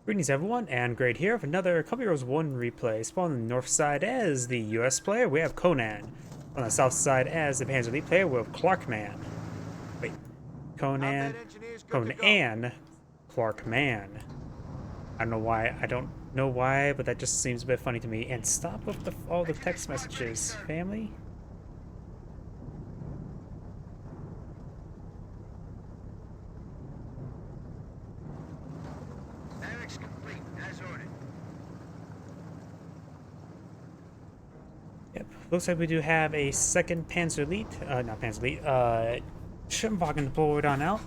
Greetings everyone, and Great here with another Couple Heroes 1 replay. Spawn on the north side as the US player, we have Conan. On the south side as the Panzer Elite player, we have Clarkman. Wait, Conan, Clarkman. I don't know why, but that just seems a bit funny to me. And stop with all the text messages, family. Yep, looks like we do have a second Panzer Elite, not Panzer Elite, Schimwagen deployed on out.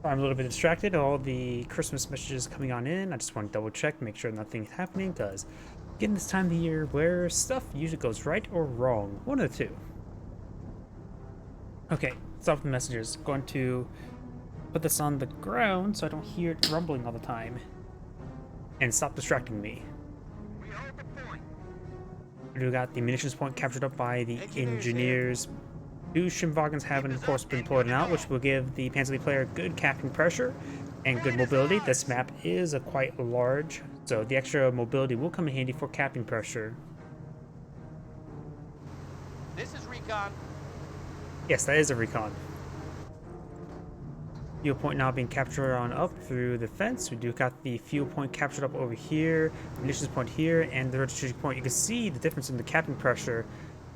I'm a little bit distracted, all the Christmas messages coming on in. I just want to double check, make sure nothing's happening, because getting this time of the year where stuff usually goes right or wrong, one of the two. Okay, stop the messages. Going to put this on the ground so I don't hear it rumbling all the time. And stop distracting me. We got the munitions point captured up by the engineers. Two Schimwagens have, of course, been deployed out, which will give the Panzer Elite player good captain pressure and good mobility. This map is quite large, so the extra mobility will come in handy for captain pressure. This is recon. Yes, that is a recon. Fuel point now being captured on up through the fence. We do got the fuel point captured up over here, munitions point here, and the registration point. You can see the difference in the capping pressure.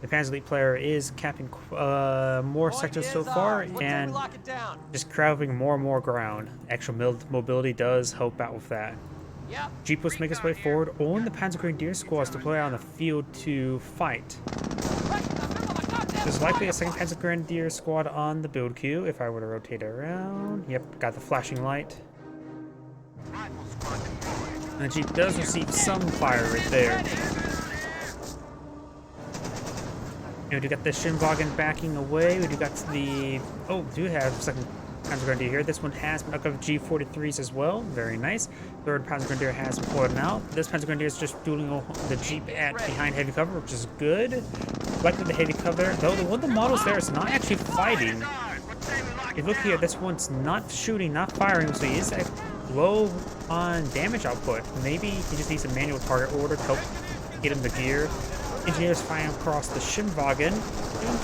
The Panzer Elite player is capping more sectors so far, and just crowding more and more ground. Extra mobility does help out with that. Yep. Jeep will make its way forward on the Panzer Grenadier squads to play on the field to fight. There's likely a second Panzer Grenadier squad on the build queue if I were to rotate around. Yep, got the flashing light. And the Jeep does receive some fire right there. We do got the Schimwagen backing away. We do got the... Oh, we do have second Panzer Grenadier here. This one has been up with G43s as well. Very nice. Third Panzer Grenadier has been pulled out. This Panzer Grenadier is just dueling the Jeep at behind heavy cover, which is good. Likely the heavy cover, though one of the models there is not actually fighting. If you look here, this one's not shooting, not firing, so he is low on damage output. Maybe he just needs a manual target order to help get him the gear. Engineers firing across the Schimwagen.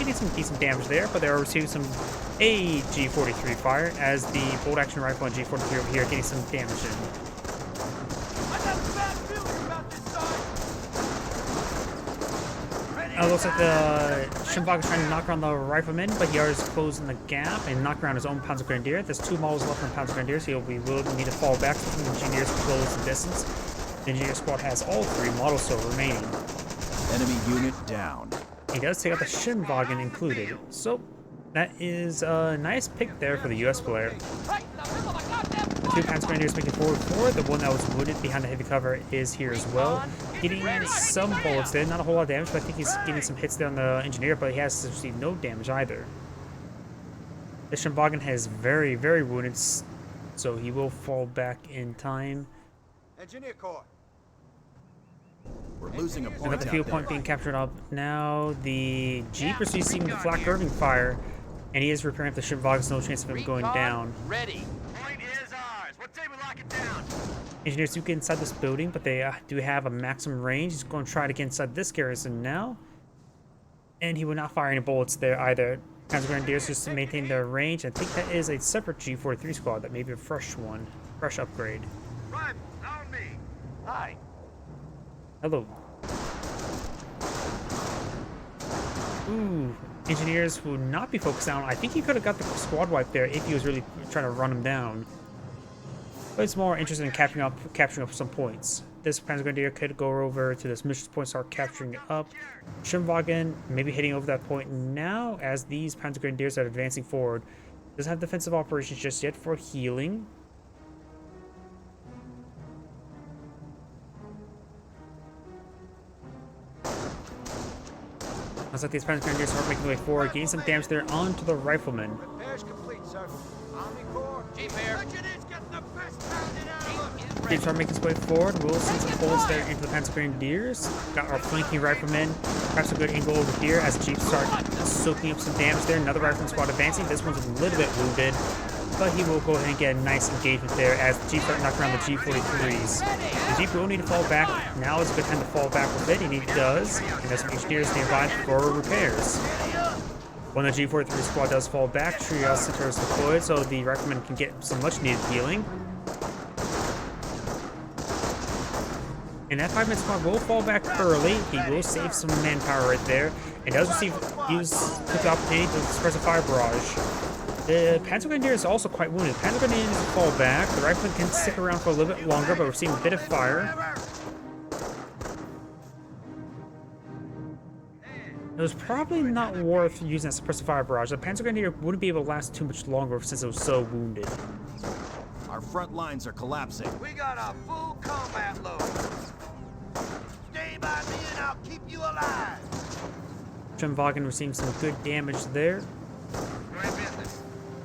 Getting some decent damage there, but they are receiving some G43 fire as the bolt action rifle and G43 over here getting some damage in. Looks like the Schimwagen is trying to knock around the rifleman, but he is closing the gap and knock around his own Panzer Grenadier. There's two models left from Panzer Grenadier, so he will need to fall back so the engineers close the distance. The engineer squad has all three models still remaining. Enemy unit down. He does take out the Schimwagen included, so that is a nice pick there for the US player. The two Panzer Grenadiers making forward. The one that was wounded behind the heavy cover is here as well. Getting some bullets there, not a whole lot of damage, but I think he's getting some hits there on the engineer, but he has received no damage either. The Schimwagen has very, very wounded, so he will fall back in time. Engineer Corps. We're losing a point. We got the field point being captured up now. The Jeep is receiving the flak curving fire, and he is repairing the Schimwagen. No chance of him going down. Ready. Point is ours. What say we lock it down? Engineers do get inside this building, but they do have a maximum range. He's going to try to get inside this garrison now, and he will not fire any bullets there either. Panzer Grenadiers just to maintain their range. I think that is a separate G43 squad. That may be a fresh one, fresh upgrade. Rifles on me. Hi. Hello. Ooh, engineers will not be focused on. I think he could have got the squad wipe there if he was really trying to run him down. But it's more interested in capturing up some points. This Panzer Grenadier could go over to this mission point, start capturing it up. Schimwagen maybe hitting over that point now as these Panzer Grenadiers are advancing forward. Doesn't have defensive operations just yet for healing. Looks like these Panzer Grenadiers start making their way forward, getting some damage there onto the rifleman. Repairs complete, sir. Army Corps. Jeep here. Jeep start making his way forward. We'll send some bullets there into the Panzer Grenadiers. Got our flanking riflemen. Perhaps a good angle over here as Jeeps start soaking up some damage there. Another rifleman squad advancing. This one's a little bit wounded. but he will go ahead and get a nice engagement there as the Jeep start knocking around the G43s. The Jeep will need to fall back. Now is a good time to fall back with it, and he does. And there's some engineers nearby for repairs. When the G43 squad does fall back, Triage Center is deployed so the Rifleman can get some much needed healing. And that 5-minute squad will fall back early. He will save some manpower right there. And does took the opportunity to suppress a fire barrage. The Panzer Grenadier is also quite wounded. Panzer Grenadier needs to fall back. The Rifleman can stick around for a little bit longer, but we're seeing a bit of fire. It was probably not worth using that suppressive fire barrage. The Panzer Grenadier wouldn't be able to last too much longer since it was so wounded. Our front lines are collapsing. We got a full combat load. Stay by me and I'll keep you alive. Wagen receiving some good damage there. We're in business.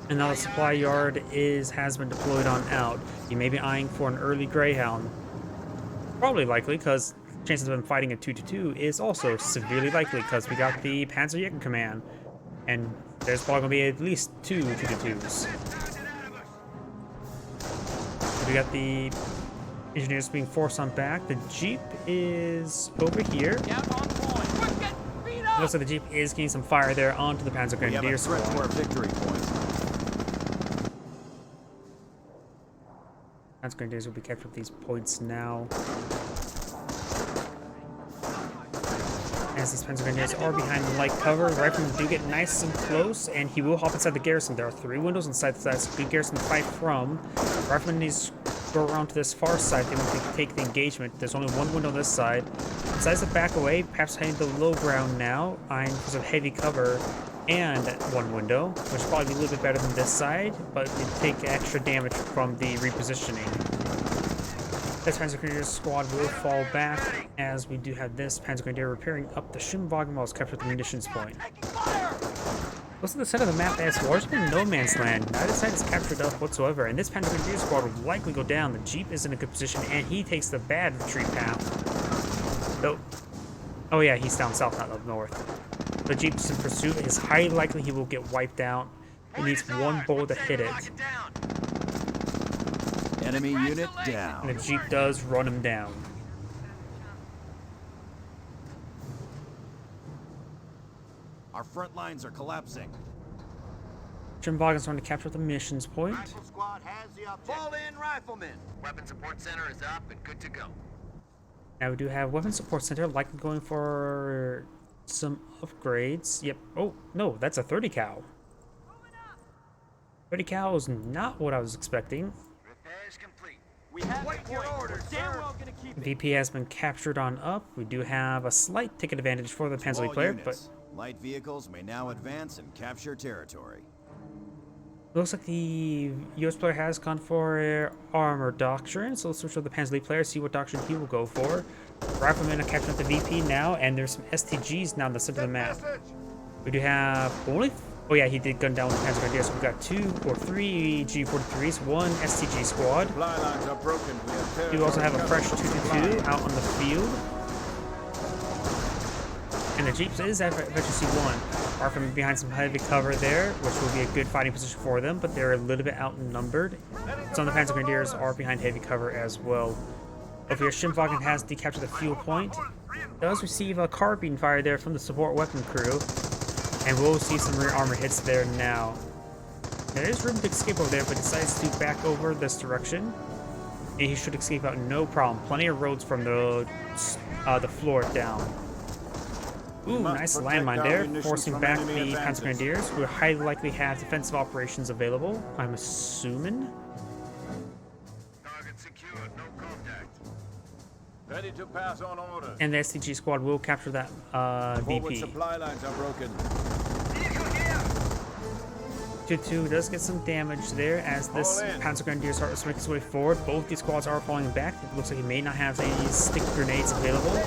And now the supply yard has been deployed on out. You may be eyeing for an early Greyhound. Probably likely, because chances of him fighting a 2-2 is also severely likely, because we got the Panzer Command. And there's probably going to be at least 2 2-2s. We got the engineers being forced on back. The Jeep is over here. Looks like the Jeep is getting some fire there onto the Panzer Grenadier squad. We have a threat to our victory point. Panzer Grenadiers will be captured with these points now. As these Panzer Grenadiers are behind the light cover, the Riflemen do get nice and close, and he will hop inside the garrison. There are 3 windows inside, so that's a good garrison to fight from. The Riflemen needs to go around to this far side. They want to take the engagement. There's only 1 window on this side. Decides to back away, perhaps heading to low ground now, eyeing for some heavy cover and 1 window, which will probably be a little bit better than this side, but they take extra damage from the repositioning. This Panzer Grenadier squad will fall back, as we do have this Panzer Grenadier repairing up the Wagen while it's captured the munitions point. Looks at the center of the map as largely no man's land. Neither side is captured up whatsoever, and this Panzer Grenadier squad will likely go down. The Jeep is in a good position, and he takes the bad retreat path. Nope. Oh yeah, he's down south, not up north. The Jeep's in pursuit. It is highly likely he will get wiped out. He needs 1 bullet to hit it. Enemy unit And down. the Jeep does run him down. Our front lines are collapsing. Wagen's trying to capture the missions point. Rifle squad has the objective. Fall in, riflemen. Weapon support center is up and good to go. Now we do have Weapon Support Center, likely going for some upgrades. Yep. Oh, no, that's a 30 cal. 30 cal is not what I was expecting. Repairs complete. We have your orders, damn well gonna keep it. VP has been captured on up. We do have a slight ticket advantage for the Panzer All player, units, but light vehicles may now advance and capture territory. looks like the US player has gone for armor doctrine, so let's switch to the Panzer player, see what doctrine he will go for. Riflemen are catching up the VP now, and there's some STGs now in the center of the map. We do have only... Oh yeah, he did gun down with the Panzer Grenadier, so we've got 2 or 3 G43s, 1 STG squad. Supply lines are broken. We also have a fresh 222 out on the field. And the Jeeps is at Veteran C1. Are from behind some heavy cover there, which will be a good fighting position for them, but they're a little bit outnumbered. Some of the Panzer Grenadiers are behind heavy cover as well. Over here, Wagen has decaptured the fuel point. Does receive a carbine fire there from the support weapon crew. And we'll see some rear armor hits there now. There is room to escape over there, but decides to back over this direction. And he should escape out no problem. Plenty of roads from the floor down. Ooh, nice landmine there, forcing back the Panzer Grenadiers, who highly likely have defensive operations available, I'm assuming. Target secured, no contact. Ready to pass on orders. And the STG squad will capture that Forward VP. supply lines are broken. 2-2 does get some damage there as this Panzer Grenadier starts to make its way forward. Both these squads are falling back. It looks like he may not have any stick grenades available.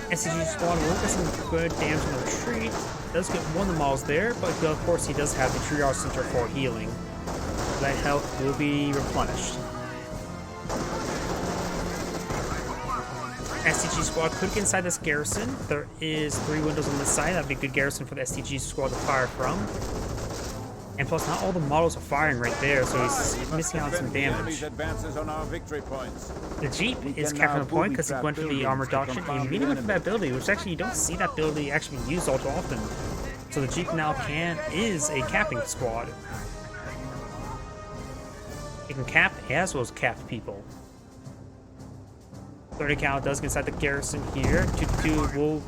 SCG squad will get some good damage on the retreat. Does get 1 of the mauls there, but of course he does have the Triage Center for healing. That health will be replenished. STG squad could get inside this garrison. There is 3 windows on this side. That'd be a good garrison for the STG squad to fire from. And plus, not all the models are firing right there, so he's missing out on some The enemy's damage. advances on our victory points. The Jeep We is can capturing now the point booby because he trap went for the buildings armor to doctrine and confound immediately went the for that ability, which actually you don't see that ability actually used all too often. So the Jeep now is a capping squad. It can cap as well as cap people. 30 cal does get inside the garrison here. 2-2 will...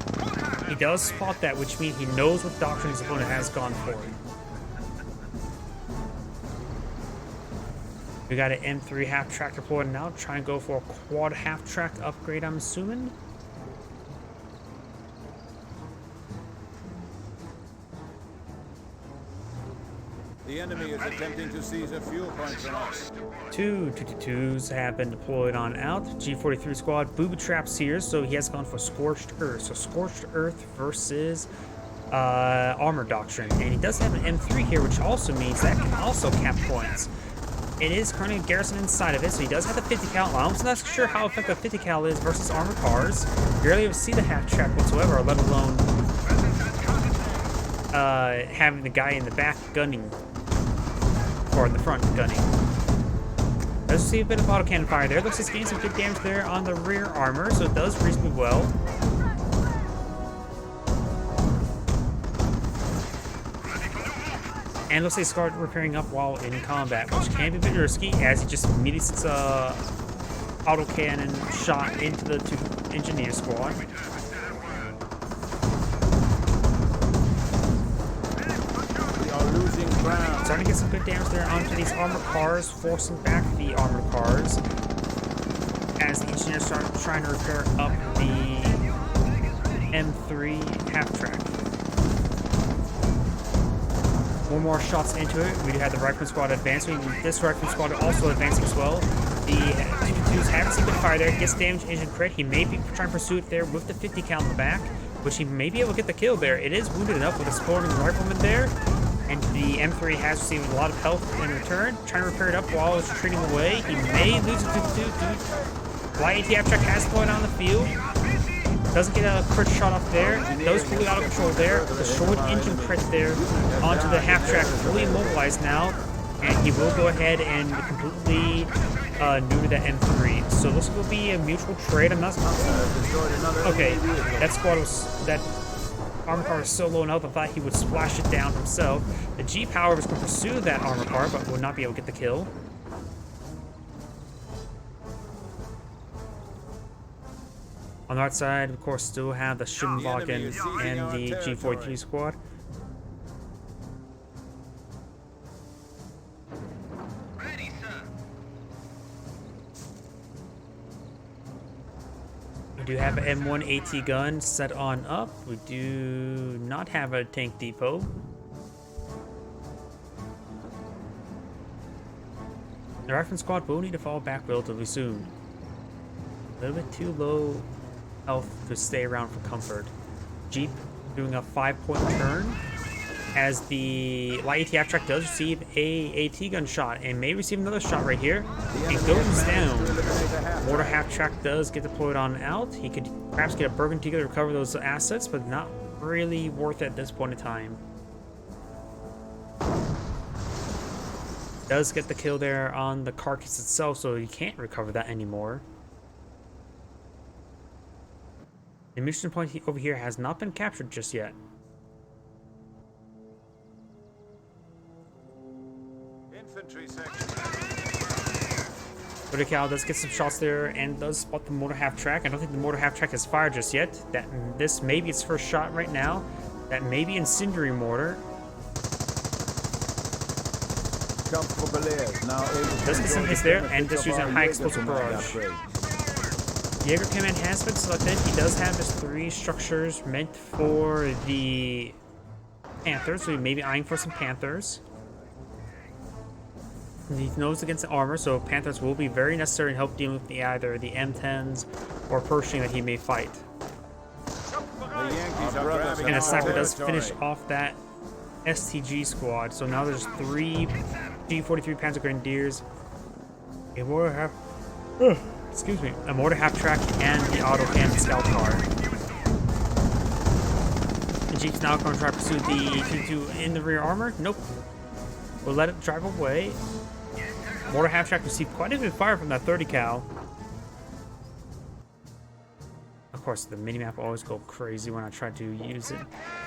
He does spot that, which means he knows what doctrine his opponent has gone for. We got an M3 half-track deployed now. Try and go for a quad half-track upgrade, I'm assuming. The enemy is attempting to seize a fuel point from us. Two 222s have been deployed on out. G43 squad booby traps here, so he has gone for Scorched Earth. So Scorched Earth versus Armor Doctrine. And he does have an M3 here, which also means that can also cap points. It is currently a garrison inside of it, so he does have the 50 cal. I'm not sure how effective 50 cal is versus armored cars. Barely ever see the half track whatsoever, let alone having the guy in the back gunning, or in the front gunning. Does see a bit of autocannon fire there. Looks like he's getting some good damage there on the rear armor, so it does reasonably well. And looks like he started repairing up while in combat, which can be a bit risky, as he just immediately sends a autocannon shot into the two engineer squad. We are losing ground. Starting to get some good damage there onto these armored cars, forcing back the armored cars, as the engineers start trying to repair up the M3 half-track. One more shots into it. We do have the Rifleman squad advancing. This Rifleman squad also advancing as well. The 222s haven't seen good fire there. Gets damage, engine crit. He may be trying to pursue it there with the 50 cal in the back, which he may be able to get the kill there. It is wounded enough with a exploding Rifleman there, and the M3 has received a lot of health in return. Trying to repair it up while it's retreating away. He may lose it to 222. Light ATF truck has deployed on the field. Doesn't get a crit shot off there. Does fully out of control there. The short engine crit there onto the half track, fully immobilized now. And he will go ahead and completely neuter that M3. So this will be a mutual trade. I'm not. Okay, that squad was. That armor car was so low enough, I thought he would splash it down himself. The Jeep, however, is going to pursue that armor car, but will not be able to get the kill. On the right side, of course, still have the Schimwagen and the G43 squad. Ready, sir. We do have an M1 AT gun set on up. We do not have a tank depot. The Rifleman squad will need to fall back relatively soon. A little bit too low health to stay around for comfort. Jeep doing a 5-point turn, as the light ATF truck does receive a AT gun shot and may receive another shot right here. It goes down. Mortar half track does get deployed on out. He could perhaps get a Burgundy to recover those assets, but not really worth it at this point in time. Does get the kill there on the carcass itself, so you can't recover that anymore. The mission point over here has not been captured just yet. Infantry section. Cal does get some shots there and does spot the mortar half track. I don't think the mortar half track has fired just yet. This may be its first shot right now. That may be incendiary mortar. Does get some hits there and just using a high explosive barrage. Jaeger command has been selected. He does have his 3 structures meant for the Panthers, so he may be eyeing for some Panthers. He knows against the armor, so Panthers will be very necessary in help dealing with either the M10s or Pershing that he may fight. The Yankees are grabbing And a our sniper does territory. finish off that STG squad, so now there's 3 G43 Panzer Grenadiers, a mortar half, excuse me, a mortar half track, and the autocannon scout car. The Jeep's now going to try to pursue the 2-2 in the rear armor. Nope. We'll let it drive away. Mortar half-track received quite a bit of fire from that 30 cal. Of course, the minimap will always go crazy when I try to use it.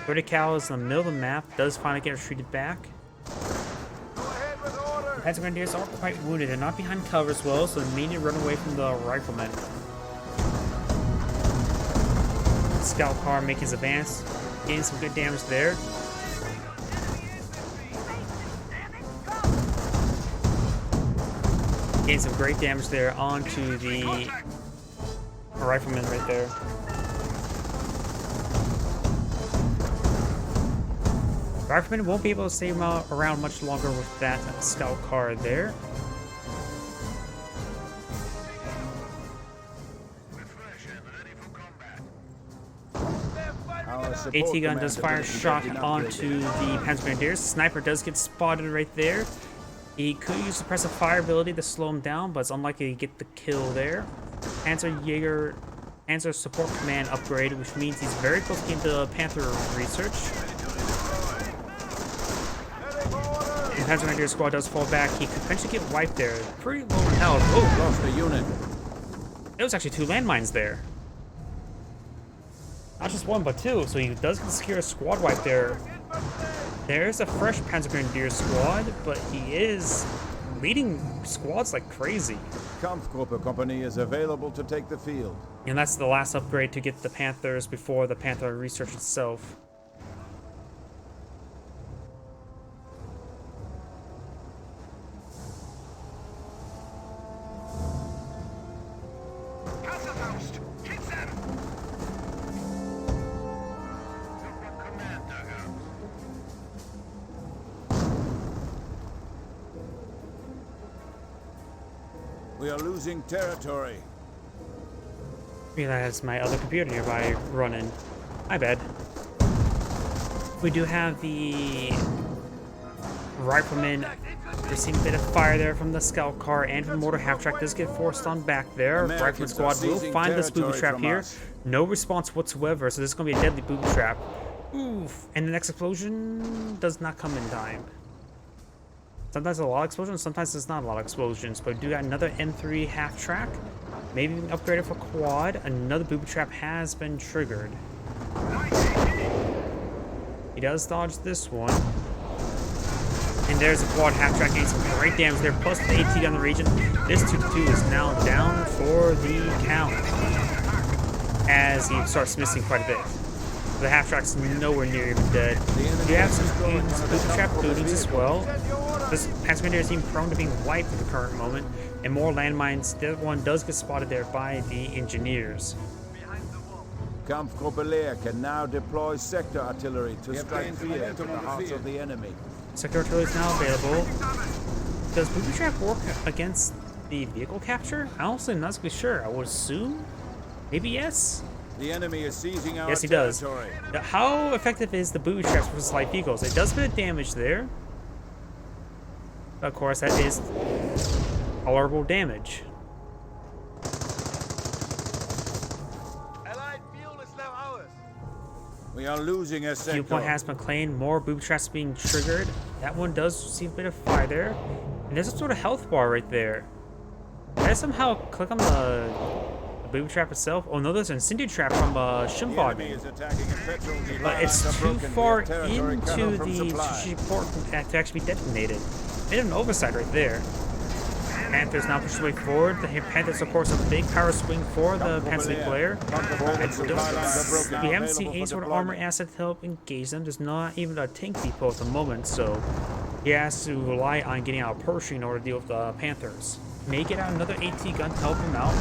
30 cal is in the middle of the map, does finally get retreated back. The Panzer Grenadiers are quite wounded. They're not behind cover as well, so they may need to run away from the riflemen. Scout car making his advance, getting some good damage there. Getting some great damage there onto the rifleman right there. The rifleman won't be able to stay around much longer with that scout car there. AT gun does fire a shot onto the Panzer Grenadiers. Sniper does get spotted right there. He could use suppressive fire ability to slow him down, but it's unlikely to get the kill there. Panzer support command upgrade, which means he's very close to getting the Panther research. The Panzer Grenadier squad does fall back. He could potentially get wiped there. Pretty low in health. Oh, Lost a unit. there was actually 2 landmines there. Not just 1, but 2. So he does secure a squad wipe there. There's a fresh Panzer Grenadier squad, but he is leading squads like crazy. Kampfgruppe company is available to take the field. And that's the last upgrade to get the Panthers before the Panther research itself. We are losing territory. Realize my other computer nearby running. My bad. We do have the rifleman receiving a bit of fire there from the scout car and from mortar half-track. Does get forced on back there. Rifleman squad will find this booby trap here. No response whatsoever, so this is going to be a deadly booby trap. Oof. And the next explosion does not come in time. Sometimes a lot of explosions, sometimes there's not a lot of explosions, but we do got another M3 half-track. Maybe we can upgrade it for quad. Another booby trap has been triggered. He does dodge this one. And there's a quad half-track getting some great damage there, plus the AT on the region. This 2-2 is now down for the count, as he starts missing quite a bit. The half-track's nowhere near even dead. You have some booby trap bootings as well. This Panzer Grenadier seem prone to being wiped at the current moment, and more landmines. The other one does get spotted there by the engineers. Kampfgruppe Leer can now deploy sector artillery to strike fear into the hearts of the enemy. Sector artillery is now available. Does booby trap work against the vehicle capture? I'm honestly not really sure. I would assume, maybe yes. The enemy is seizing our Yes, he does. territory. Now, how effective is the booby traps versus light vehicles? It does a bit of damage there. Of course, that is tolerable damage. Allied fuel is now ours. We are losing a sector. Viewpoint has been claimed. More booby traps being triggered. That one does receive a bit of fire there. And there's a sort of health bar right there. Did I somehow click on the booby trap itself? Oh no, there's an incendiary trap from The enemy Schimwagen. is attacking a petrol depot. But it's Lines are too broken. We far have territory cut into off from the supply. strategic port to actually be detonated. Bit of an oversight right there. Panthers now push their way forward. The Panthers, of course, a big power swing for the Panzer player. We haven't seen any sort of armor asset to help engage them. There's not even a tank depot at the moment, so he has to rely on getting out of Pershing in order to deal with the Panthers. May get out another AT gun to help him out.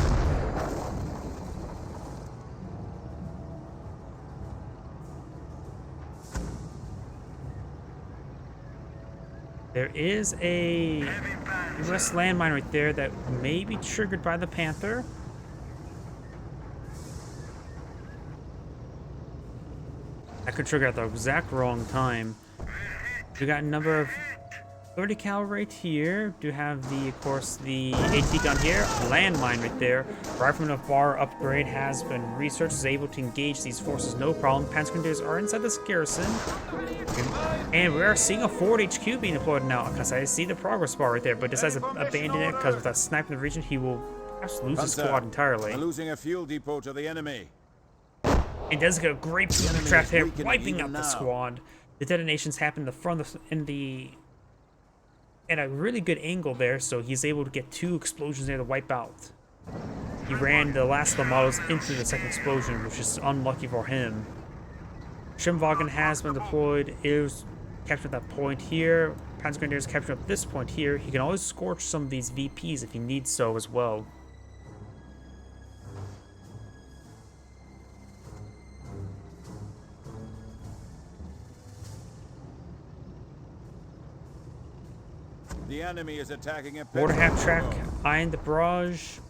There is a US landmine right there that may be triggered by the Panther. That could trigger at the exact wrong time. We got a number of 30 cal right here. Do have the, of course, the AT gun here. Landmine right there. Rifleman of Bar upgrade has been researched. Is able to engage these forces no problem. Panzer Grenadiers are inside this garrison. And we are seeing a forward HQ being deployed now. Because I see the progress bar right there. But decides to abandon it because with that sniper in the region, he will perhaps lose his Panzer, squad entirely. we're losing a fuel depot to the enemy. And does get a great booby trap is there, weakening wiping even out the now. squad. The detonations happen in the front at a really good angle there, so he's able to get 2 explosions there to wipe out. He ran the last of the models into the second explosion, which is unlucky for him. Schimwagen has been deployed. It was captured at that point here. Panzer Grenadiers captured at this point here. He can always scorch some of these VPs if he needs so as well. The enemy is attacking a Mortar petrol half track, depot. eyeing the barrage.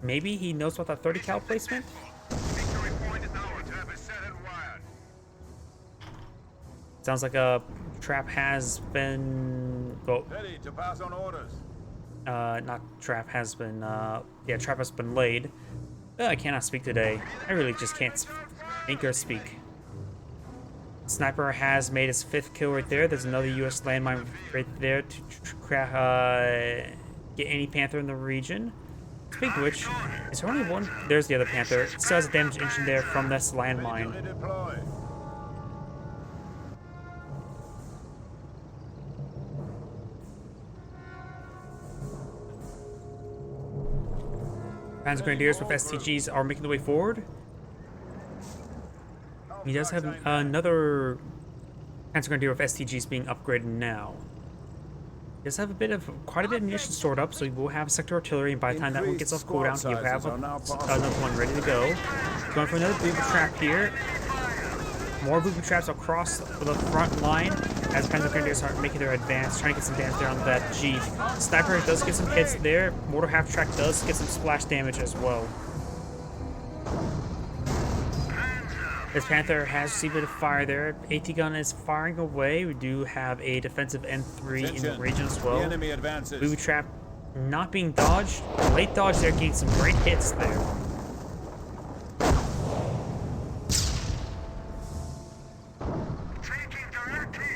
Maybe he knows about that 30 cal placement? Sounds like a trap has been, well, Ready to pass on orders. not trap has been, yeah, trap has been laid. I cannot speak today. I really just can't think or speak. Sniper has made his 5th kill right there. There's another U.S. landmine right there to get any Panther in the region. Speaking of which, is there only one? There's the other Panther. Still has a damaged engine there from this landmine. Ready to redeploy. Panzer Grenadiers with STGs are making their way forward. He does have another Panzer Grenadier with STGs being upgraded now. He does have quite a bit of munitions stored up, so he will have sector artillery, and by the time that one gets off cooldown, he'll have another one ready to go. Going for another booby trap here. More booby traps across the front line as Panzer Grenadiers are making their advance, trying to get some damage there on that Jeep. Sniper does get some hits there. Mortar half track does get some splash damage as well. This Panther has received a bit of fire there. AT gun is firing away. We do have a defensive N3 in the region as well. The enemy advances. Booby trap not being dodged. Late dodge there, getting some great hits there.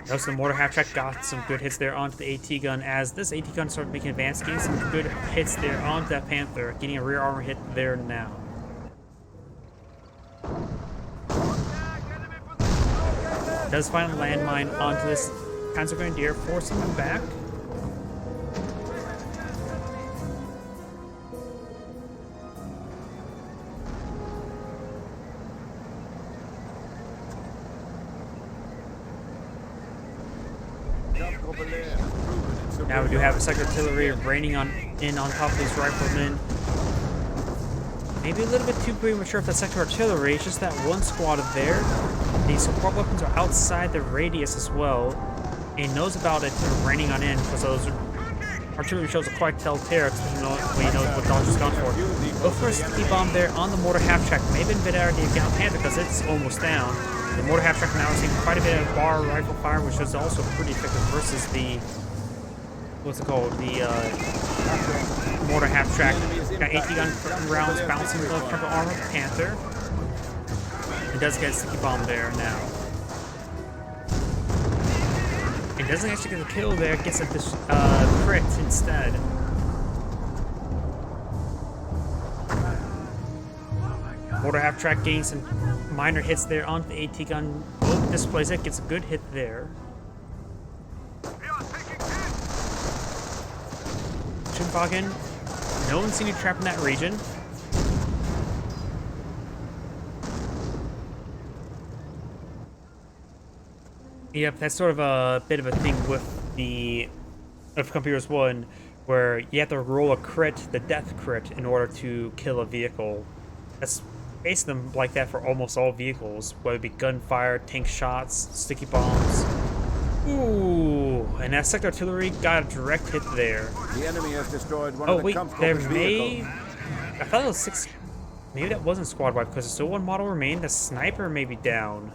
Notice the mortar half track got some good hits there onto the AT gun as this AT gun started making advance, getting some good hits there onto that Panther, getting a rear armor hit there now. Does find a landmine onto this Panzer Grenadier, forcing him back. Now we do have a sector artillery raining in on top of these riflemen. Maybe a little bit too premature for that sector artillery. It's just that one squad there. The support weapons are outside the radius as well. And he knows about it raining on in because those artillery shells are quite telltale, especially when you know what Dodge is gone for. Go for a sticky bomb there on the mortar half track. Maybe a bit out of the account Panther because it's almost down. The mortar half track now is seeing quite a bit of bar rifle fire, which is also pretty effective versus the what's it called? The mortar half track. Got 80 gun rounds bouncing the frontal armor of the Panther. It does get a sticky bomb there now. It doesn't actually get a kill there, it gets a crit instead. Mortar half track getting some minor hits there onto the AT gun. Oh, displays it, gets a good hit there. Schimwagen, no one's seen you trapped in that region. Yep, that's sort of a bit of a thing with the Computers 1, where you have to roll a crit, the death crit, in order to kill a vehicle. That's basically like that for almost all vehicles, whether it be gunfire, tank shots, sticky bombs. Ooh, and that sector artillery got a direct hit there. The enemy has destroyed one Oh of the wait, there Kampfgrupp's may... vehicles. I thought it was 6... Maybe that wasn't squad wipe because there's still one model remained. The sniper may be down.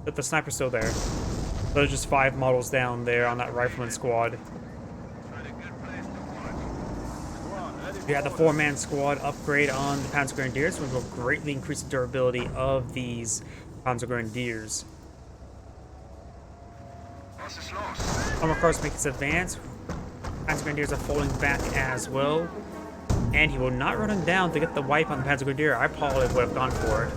But the sniper's still there. Those are just 5 models down there on that rifleman squad. We had the 4-man squad upgrade on the Panzer Grenadiers, which will greatly increase the durability of these Panzer Grenadiers. Armor cars make his advance. Panzer Grenadiers are falling back as well. And he will not run him down to get the wipe on the Panzer Grenadier. I probably would have gone for it,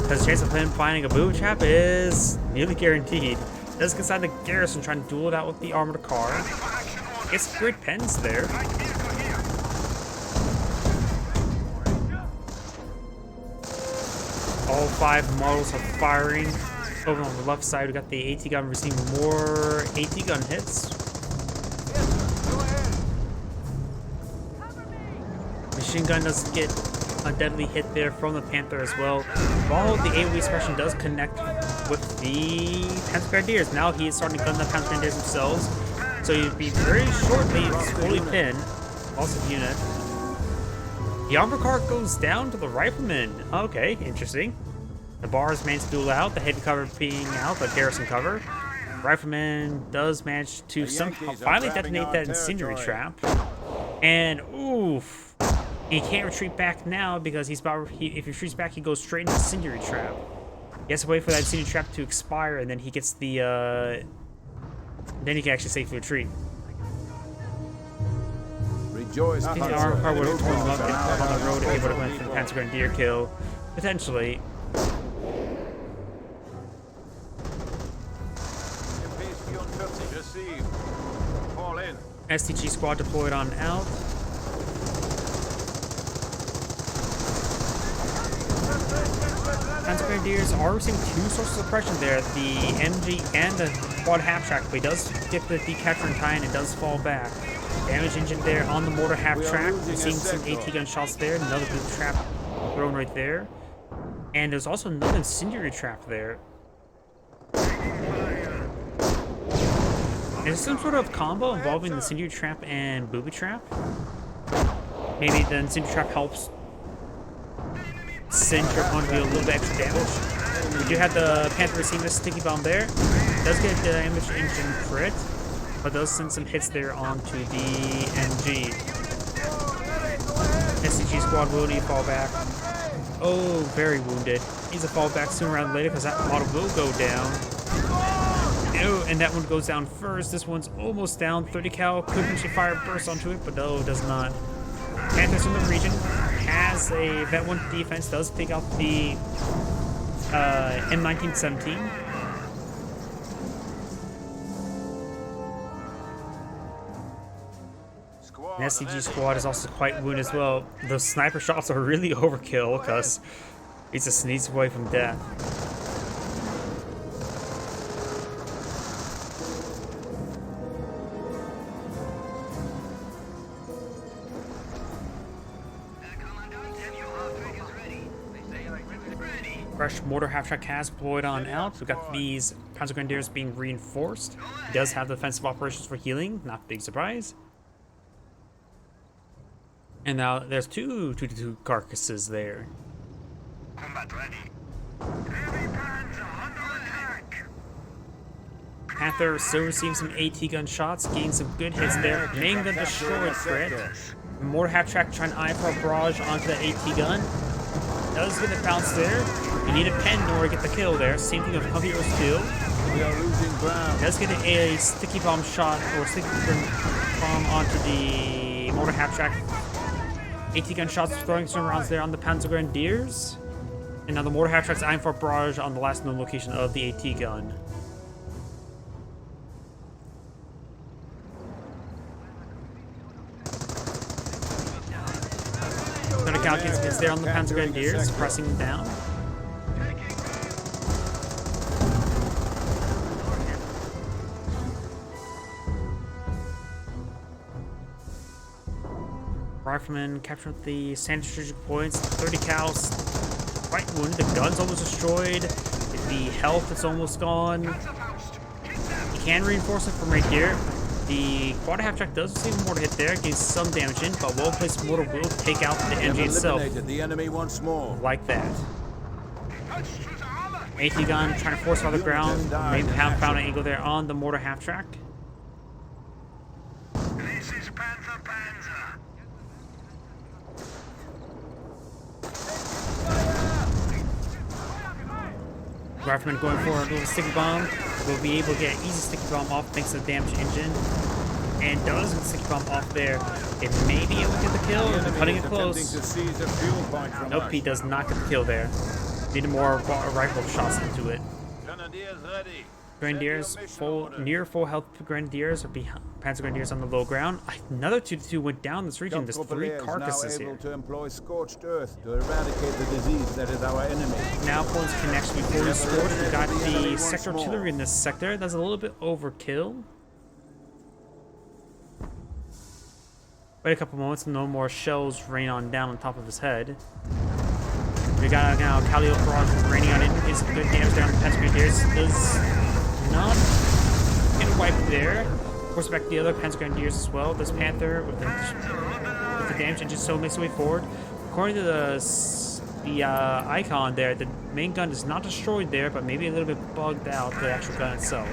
because the chance of him finding a booby trap is nearly guaranteed. Does get inside the garrison trying to duel it out with the armored car. Gets great pens there. All 5 models are firing. Over on the left side, we got the AT gun receiving more AT gun hits. Machine gun does get a deadly hit there from the Panther as well. While the AoE suppression does connect with the Panzer Grenadiers. Now he is starting to gun the Panzer Grenadiers themselves. So he'd be very shortly fully pinned. Loss of unit. The armor car goes down to the rifleman. Okay, interesting. The bars manage to duel out, the heavy cover being out, the garrison cover. Rifleman does manage to somehow finally detonate that incendiary trap. And oof. He can't retreat back now because if he retreats back, he goes straight into the incendiary trap. He has to wait for that incendiary trap to expire, and then he gets the then he can actually safely retreat. Rejoice, I think the armor car would have torn him up on the road if he would have went for the Panzer Grenadier kill. Potentially. STG squad deployed on out. Panzer Grenadiers are receiving 2 sources of suppression there, the MG and the quad half-track, but he does get the decapture in time and it does fall back. Damage engine there on the mortar half-track. We're seeing some AT gun shots there, another booby trap thrown right there. And there's also another incendiary trap there. Is some sort of combo involving the incendiary trap and booby trap? Maybe the incendiary trap helps send your opponent to do a little bit extra damage. We do have the Panther receiving a sticky bomb there. Does get a damage engine crit, but does send some hits there onto the MG. SCG squad will need to fall back. Oh, very wounded. Needs to fall back sooner rather than later because that model will go down. Oh, and that one goes down first. This one's almost down. 30 cal could actually fire a burst onto it, but no, does not. Panthers in the region has a Vet 1 defense, does take out the M1917. The SCG squad is also quite wounded as well. The sniper shots are really overkill because he's a sneeze away from death. Fresh mortar half-track has deployed on out. We've got these Panzer Grenadiers being reinforced. He does have defensive operations for healing, not a big surprise. And now there's two 2-2 carcasses there. Combat ready. Heavy Panzer under attack. Panther still receiving some AT gun shots, getting some good hits there. Main gun destroyed crit. Mortar half-track trying to eye for a barrage onto the AT gun. Does get a bounce there. You need a pen in order to get the kill there. Same thing with Heroes 2. We are losing ground. Does get a sticky bomb shot or sticky bomb onto the mortar half-track. AT gun shots throwing some rounds there on the Panzer Grenadiers. And now the mortar half-track's eyeing for a barrage on the last known location of the AT gun. Gets there on the Panzer Grenadiers, pressing them down. Rifleman captured the standard strategic points. 30 cals, quite wounded. The gun's almost destroyed. The health is almost gone. He can reinforce it from right here. The quad half-track does receive a mortar hit there, gains some damage in, but well-placed mortar will take out the MG itself. The enemy once more. Like that. AT gun trying to force on the ground. Maybe have found an angle there on the mortar half track. This is Panzer. Rifleman going for a little sticky bomb. Will be able to get an easy sticky bomb off thanks to the damaged engine. And does get the sticky bomb off there. It may be able to get the kill. They're cutting it close. Nope, he does not get the kill there. Needed more rifle shots into it. Grenadiers ready. Grenadiers, near full health Grenadiers are behind. Panzer Grenadiers on the low ground. Another 2-2 went down this region. There's 3 carcasses here. To employ scorched earth to eradicate the disease that is our enemy. Now points can actually be fully scorched. We got the sector artillery in this sector. That's a little bit overkill. Wait a couple moments, no more shells rain on down on top of his head. We got now Callio Barrage raining on it. Is good damage down the Panzer Grenadiers. Does not get wiped there. Force back the other Panzer Grenadiers as well. This Panther with the damage and just so makes its way forward. According to the icon there, the main gun is not destroyed there, but maybe a little bit bugged out, the actual gun itself.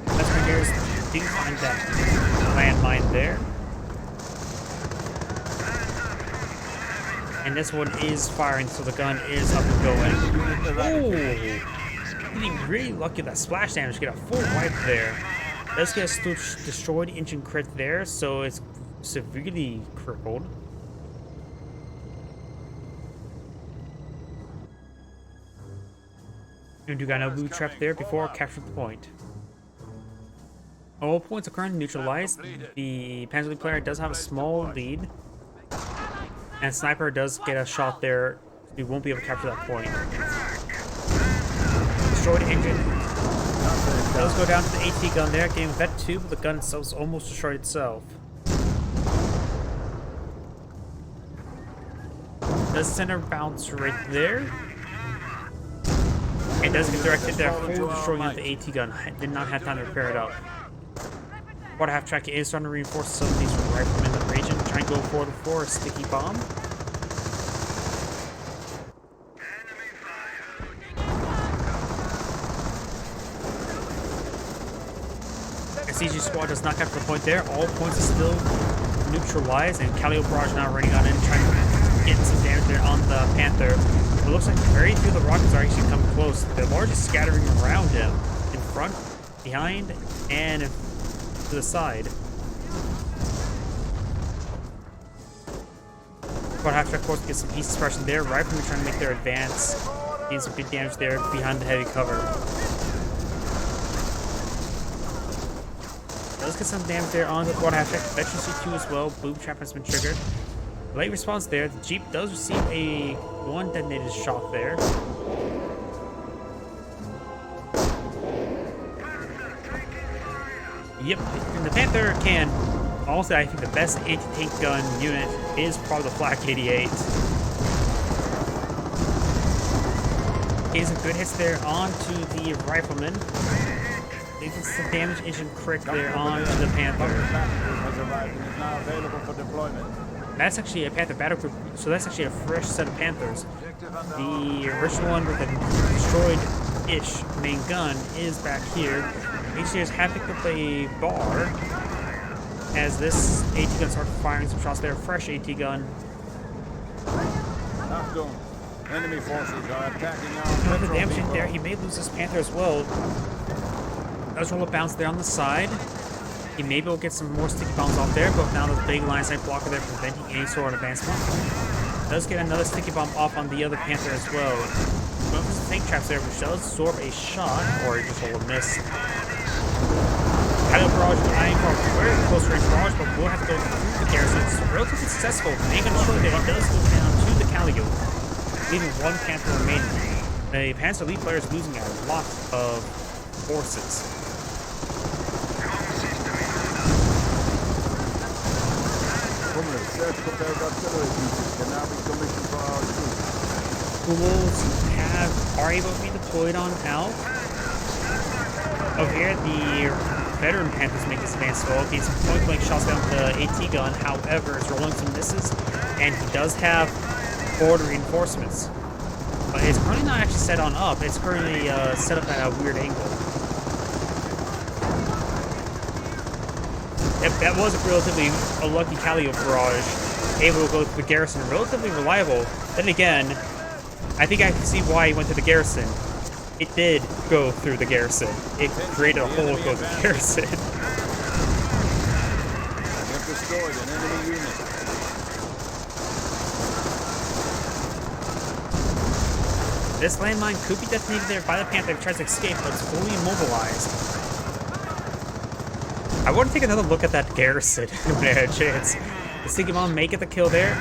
Panzer Grenadiers do find that landmine there. And this one is firing, so the gun is up and going. Oh! Getting really lucky with that splash damage to get a full wipe there. Let's get a destroyed engine crit there, so it's severely crippled. And you got no boot trap there before capturing the point. All points are currently neutralized. The Panzer League player does have a small lead. And Sniper does get a shot there. We won't be able to capture that point. Destroyed engine. Does go down to the AT gun there. Getting vet 2, but the gun itself is almost destroyed itself. Does center bounce right there. It does get directed there. Full destroying of the AT gun. Did not have time to repair it up. Water half track is starting to reinforce some of these riflemen in the region. Trying to go forward for a sticky bomb. The CG squad does not capture the point there. All points are still neutralized, and Callio Barrage now running on in, trying to get some damage there on the Panther. It looks like very few of the rockets are actually coming close. They're largely scattering around him, in front, behind, and to the side. But half track force to get some piece suppression there. Riflemen trying to make their advance. Getting some good damage there behind the heavy cover. Does get some damage there on the quad half track. Veteran C2 as well. Boom trap has been triggered. Late response there. The Jeep does receive a one detonated shot there. Yep, and the Panther can also, I think the best anti-tank gun unit is probably the Flak 88. Getting some good hits there onto the Rifleman. They get some damage engine crit there onto the Panther. That's actually a Panther battle group, so that's actually a fresh set of Panthers. The original one with the destroyed-ish main gun is back here. HCers have picked up a bar as this AT gun starts firing some shots there. Fresh AT gun. Enemy forces are attacking our Another damage in there. He may lose his Panther as well. Does roll a bounce there on the side. He may be able to get some more sticky bombs off there, but now there's a big line sight blocker there preventing any sort of advancement. Does get another sticky bomb off on the other Panther as well. There's tank traps there, which does absorb a shot, or just roll a miss. Callio Barrage eyeing for a very close range barrage, but will have to go through the garrison. It's relatively successful. Main gun destroyed there. It does go down to the Callio, leaving one Panther remaining. The Panzer Elite player is losing a lot of forces. Ghouls are able to be deployed on out. Over here, the veteran Panthers make his advance as well. Getting some point-blank shots down with the AT gun. However, it's rolling some misses, and he does have forward reinforcements. But it's currently not actually set on up. It's currently set up at a weird angle. Yep, that was a relatively lucky Calio barrage. Able to go to the garrison. Relatively reliable. Then again, I think I can see why he went to the garrison. It did go through the garrison. It created a hole through the garrison. You have destroyed an enemy unit. This landmine could be detonated there by the Panther if it tries to escape, but it's fully immobilized. I want to take another look at that garrison when I had a chance. The Sigmund may get the kill there.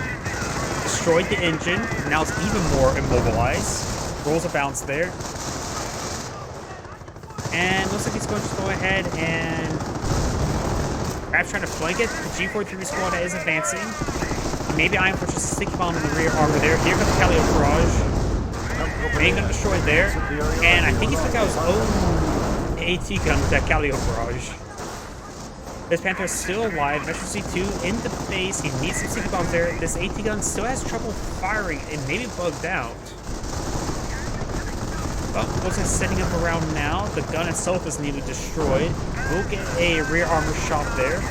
Destroyed the engine. Now it's even more immobilized. Rolls a bounce there. And looks like he's going to just go ahead and perhaps trying to flank it. The G43 squad is advancing. Maybe Iron Fortress is sticky bomb in the rear armor there. Here comes Calio Barrage. Main gun destroyed there. And I think he took out his own AT gun with that Calio Barrage. This Panther is still alive. Metro C2 in the base. He needs some sticky bombs there. This AT gun still has trouble firing and maybe bugged out. Well, looks like setting up around now. The gun itself is nearly destroyed. We'll get a rear armor shot there.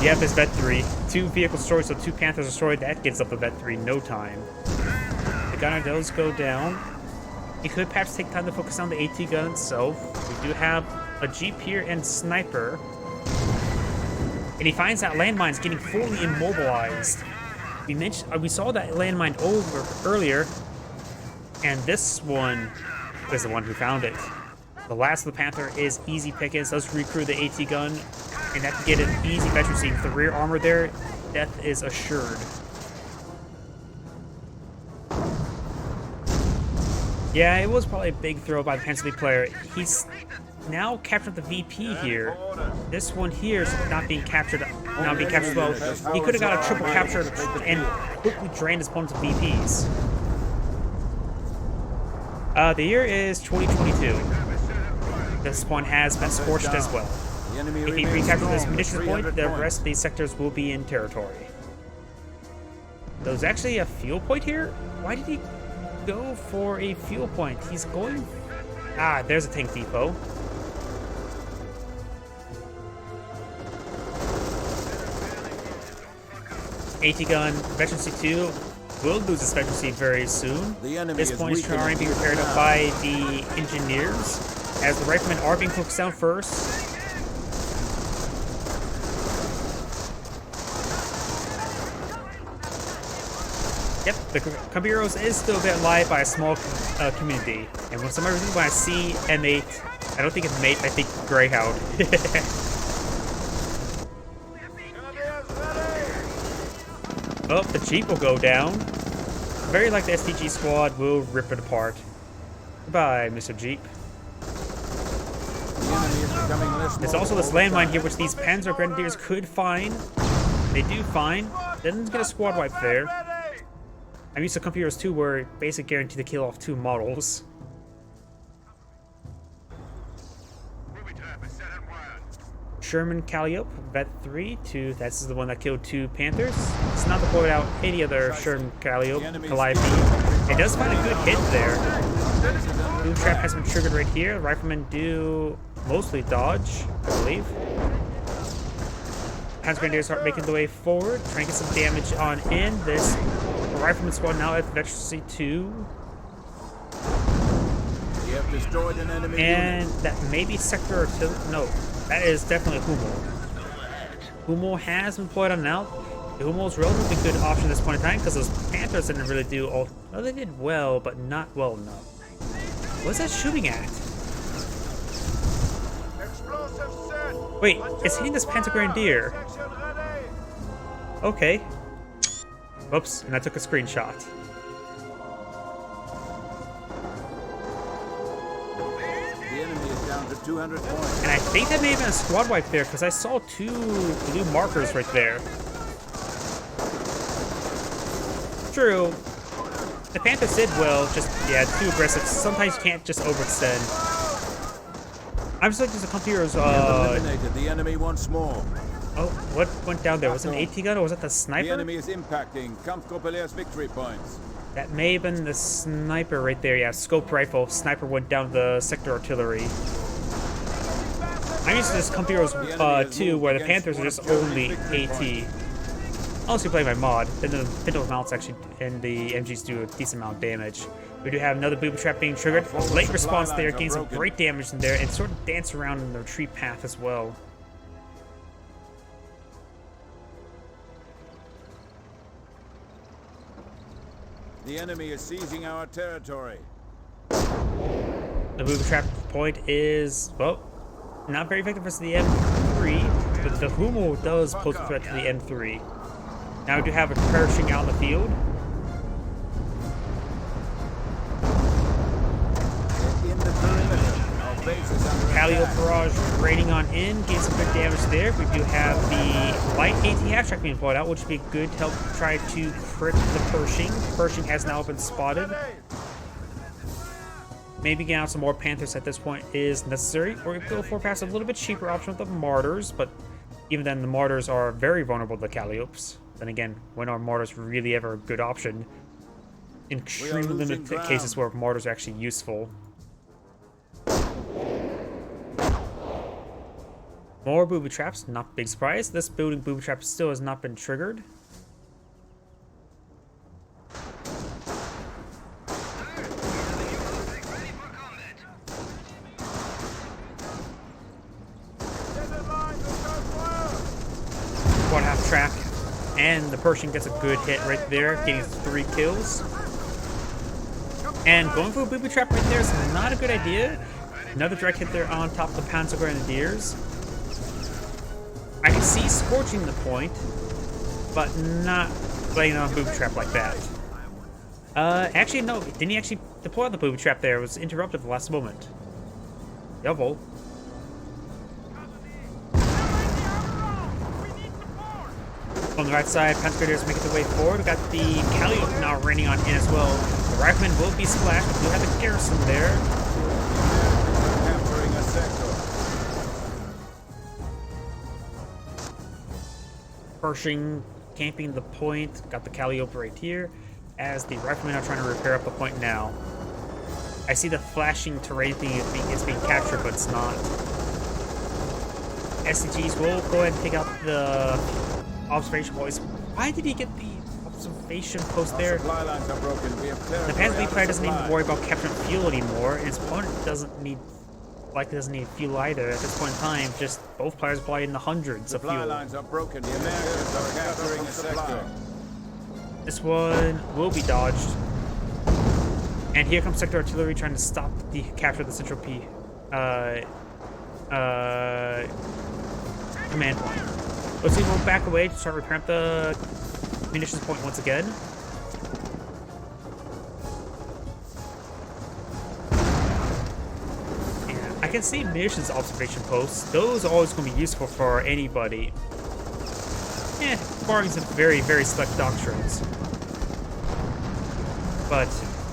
Yep, it's Vet 3. 2 vehicles destroyed, so 2 Panthers destroyed. That gives up the Vet 3 no time. The gunner does go down. He could perhaps take time to focus on the AT gun, so we do have a Jeep here and sniper. And he finds that landmine's getting fully immobilized. We saw that landmine over earlier. And this one is the one who found it. The last of the Panther is easy pickings. Does recruit the AT gun, and that can get an easy veteran scene. With the rear armor there, death is assured. Yeah, it was probably a big throw by the Panzer player. He's now captured the VP here. This one here is not being captured well. He could have got a triple capture and quickly drained his opponent's VPs. The year is 2022. This one has been scorched as well. If he recaptures this munitions point, the rest of these sectors will be in territory. There's actually a fuel point here? Why did he go for a fuel point? He's going... Ah, there's a tank depot. AT gun, veteran C2 will lose its veteran C very soon. This point is trying to be repaired up by the engineers, as the riflemen are being focused down first. Yep, the Cambiros is still a bit alive by a small community. And for some reason, when I see M8, I don't think it's mate, I think Greyhound. Oh, the Jeep will go down. Very like the STG squad will rip it apart. Goodbye, Mr. Jeep. There's also this landmine here, which these Panzer Grenadiers could find. They do find. Then get a squad wipe there. I'm used to computers too, where basic guaranteed to kill off 2 models. Sherman Calliope, Vet 3, that's the one that killed 2 Panthers. It's not deployed out any other Sherman Calliope, Calliope. It does find a good hit there. Boom trap has been triggered right here. Riflemen do mostly dodge, I believe. Panzer Grenadiers start making the way forward, trying to get some damage on in. This Rifleman squad now at Veteran C2. You have destroyed an enemy and unit. That may be sector or two. No, that is definitely Hummel. Hummel has been deployed on and out. The Hummel is a relatively good option at this point in time because those Panthers didn't really do all. No, they did well, but not well enough. What's that shooting at? Wait, it's hitting this Panzer Grenadier. Okay. Whoops, and I took a screenshot. The enemy is down to 200 points. And I think that may have been a squad wipe there, because I saw 2 blue markers right there. True. The Panthers did well, just, yeah, too aggressive. Sometimes you can't just overextend. I'm just like, there's a couple heroes, Eliminated the enemy once more. Oh, what went down there? Was it an AT gun or was it the The sniper? enemy is impacting Camp Copele's victory points. That may have been the sniper right there. Yeah, scoped rifle. Sniper went down the sector artillery. I'm used to this Comp Heroes 2 where the Panthers are just only AT. Honestly, playing my mod, then the pintle mounts actually and the MGs do a decent amount of damage. We do have another booby trap being triggered. Late response there, getting some great damage in there, and sort of dance around in the retreat path as well. The enemy is seizing our territory. The booby trap point is, well, not very effective versus the M3, but the Hummel does pose a threat to the M3. Now we do have it perishing out in the field. In the perimeter, our base is under Paleo attack. Barrage raining on in, getting some good damage there. We do have the light AT half-track being pulled out, which would be good to help try to crit the Pershing. Pershing has now been spotted. Maybe getting out some more Panthers at this point is necessary. Or we could go for perhaps a little bit cheaper option with the Martyrs, but even then the Martyrs are very vulnerable to the Calliopes. Then again, when are Martyrs really ever a good option? In extremely limited ground. cases where Martyrs are actually useful. More booby traps, not big surprise. This building booby trap still has not been triggered. One half track, and the Pershing gets a good hit right there, getting 3 kills. And going for a booby trap right there is not a good idea. Another direct hit there on top of the Panzer Grenadiers. I can see scorching the point, but not laying on a booby trap like that. Actually, no, didn't he actually deploy the booby trap there? It was interrupted at the last moment. Jawohl. On the right side, Panzer Grenadiers making their way forward. We got the Calliope now raining on in as well. The Riflemen will be splashed, but we do have the garrison there. Capturing a sector. Pershing camping the point. Got the Calliope right here. As the Riflemen are trying to repair up the point now. I see the flashing terrain thing is being captured, but it's not. SCGs will go ahead and take out the observation points. Why did he get the observation post there? Supply lines are broken. We have The territory Panzer under player doesn't need to supply. worry about capturing fuel anymore, and his opponent doesn't need fuel either at this point in time. Just both players apply in the hundreds of Supply fuel. lines are broken. The Americans are capturing a sector. This one will be dodged. And here comes sector artillery trying to stop the capture of the central command point. Let's see, we'll back away to start repairing the munitions point once again. And I can see munitions observation posts. Those are always going to be useful for anybody. Barring some very, very select doctrines. But